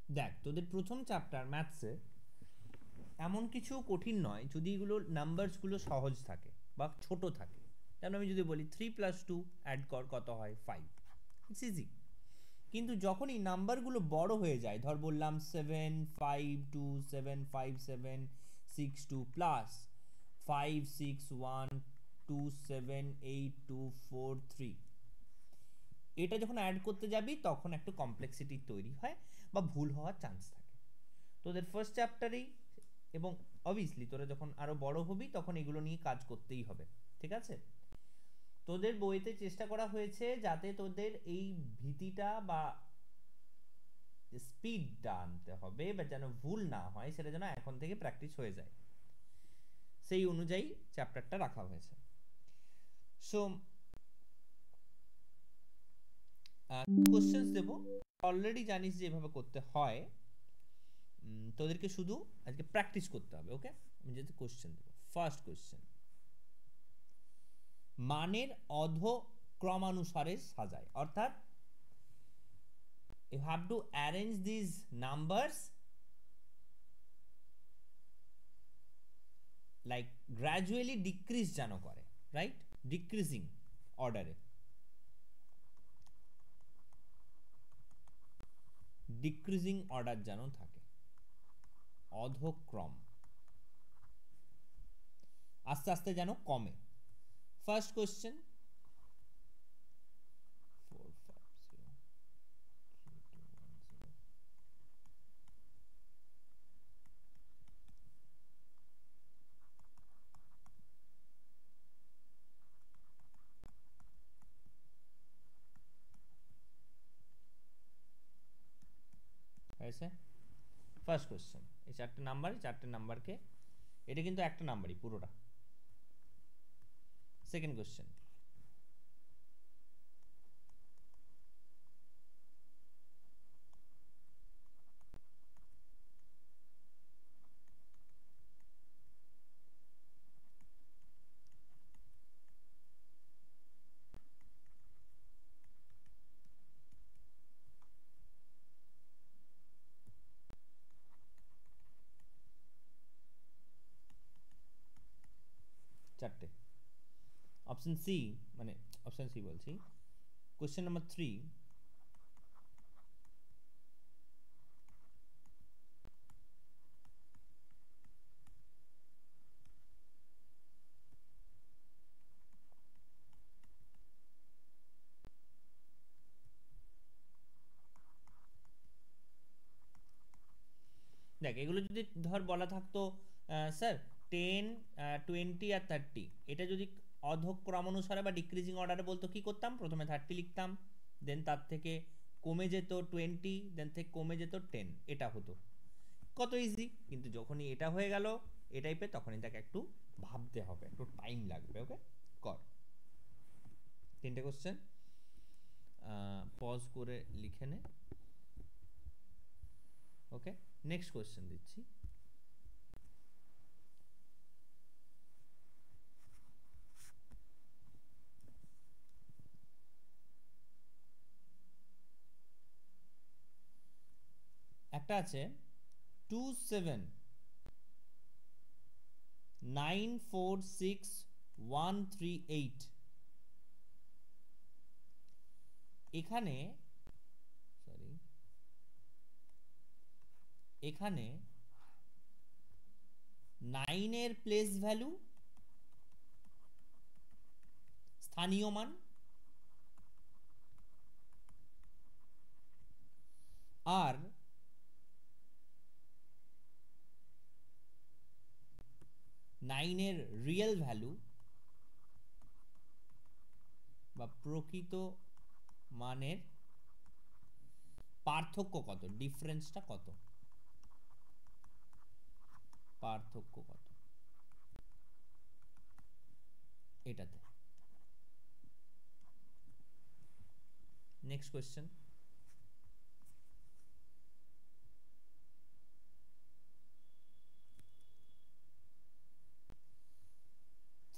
দেখ তোদের প্রথম চ্যাপ্টার ম্যাথসে এমন কিছু কঠিন নয় যদি এগুলো নাম্বারসগুলো সহজ থাকে বা ছোট থাকে। যেমন আমি যদি বলি 3+2 অ্যাড কর কত হয় 5, ইটস ইজি। কিন্তু যখনই নাম্বারগুলো বড় হয়ে যায়, ধর বললাম 7 5 2 7 5 7 6 2 প্লাস 5 6 1 2 7 8 2 4 3, এটা যখন অ্যাড করতে যাবি তখন একটু কমপ্লেক্সিটি তৈরি হয় বা ভুল হওয়ার চান্স থাকে তোদের ফার্স্ট চ্যাপ্টারেই। এবং অবভিয়াসলি তোরা যখন আরো বড় হবি তখন এগুলো নিয়ে কাজ করতেই হবে, ঠিক আছে? তোদের বইতে চেষ্টা করা হয়েছে যাতে তোদের এই ভীতিটা বা স্পিডটা আনতে হবে বা যেন ভুল না হয় সেটা যেন এখন থেকে প্র্যাকটিস হয়ে যায়, সেই অনুযায়ী চ্যাপ্টারটা রাখা হয়েছে। সো কোশ্চেন্স দেবো, অলরেডি জানিস যে এভাবে করতে হয়, তোদেরকে শুধু আজকে প্র্যাকটিস করতে হবে। ওকে, আমি যদি কোশ্চেন দেবো, ফার্স্ট কোশ্চেন, মানের অধ ক্রমানুসারে সাজায়, অর্থাৎ you have to arrange these numbers like gradually decrease যেন করে, রাইট? ডিক্রিজিং অর্ডারে, ডিক্রিজিং অর্ডার যেন থাকে, অধক্রম আস্তে আস্তে যেন কমে। ফার্স্ট কোশ্চেন, 4 5 0 3 2 1 0, হয়েছে ফার্স্ট কোশ্চেন। এই চারটে নাম্বার, চারটে নাম্বারকে, এটা কিন্তু একটা নাম্বারই পুরোটা। সেকেন্ড কোশ্চেন, চারটে। অপশন সি, মানে অপশন সি বলছি, কোশ্চেন নাম্বার 3, দেখ এগুলো যদি ধর বলা থাকতো স্যার 10 20 আর 30, এটা যদি অধক্রমানুসারে বা ডিক্রিজিং অর্ডারে বলতো কি করতাম, প্রথমে 30 লিখতাম, দেন তার থেকে কমে যেত 20, দেন থেকে কমে যেত 10, এটা হতো কত ইজি। কিন্তু যখনই এটা হয়ে গেল এ টাইপের, তখনই তাকে একটু ভাবতে হবে, একটু টাইম লাগবে। ওকে, কর। তিনটে কোশ্চেন পজ করে লিখে নে। ওকে, নেক্সট কোশ্চেন দিচ্ছি, একটা আছে 27946138, এখানে সরি, এখানে 9 এর প্লেস ভ্যালু স্থানীয় মান, আর 9 এর রিয়েল ভ্যালু বা প্রকৃত মানের পার্থক্য কত, ডিফারেন্সটা কত, পার্থক্য কত এটাতে। নেক্সট কোয়েশ্চেন,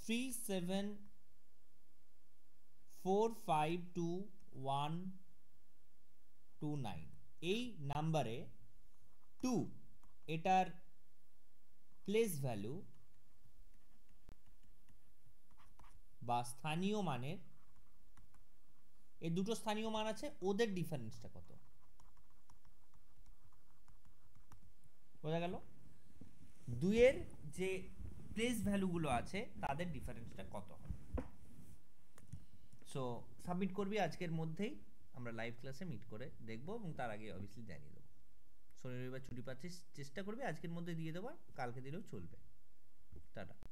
37452129, এই নাম্বারে টু এটার প্লেস ভ্যালু বা স্থানীয় মানের, এই দুটো স্থানীয় মান আছে, ওদের ডিফারেন্সটা কত। বোঝা গেল? দুইয়ের যে প্লেস ভ্যালুগুলো আছে তাদের ডিফারেন্সটা কত হবে। সো সাবমিট করবি আজকের মধ্যেই, আমরা লাইভ ক্লাসে মিট করে দেখবো, এবং তার আগে অবভিয়াসলি জানিয়ে দেবো। শনি রবিবার ছুটি পাচ্ছিস, চেষ্টা করবি আজকের মধ্যে দিয়ে দেওয়ার, কালকে দিলেও চলবে। টাটা।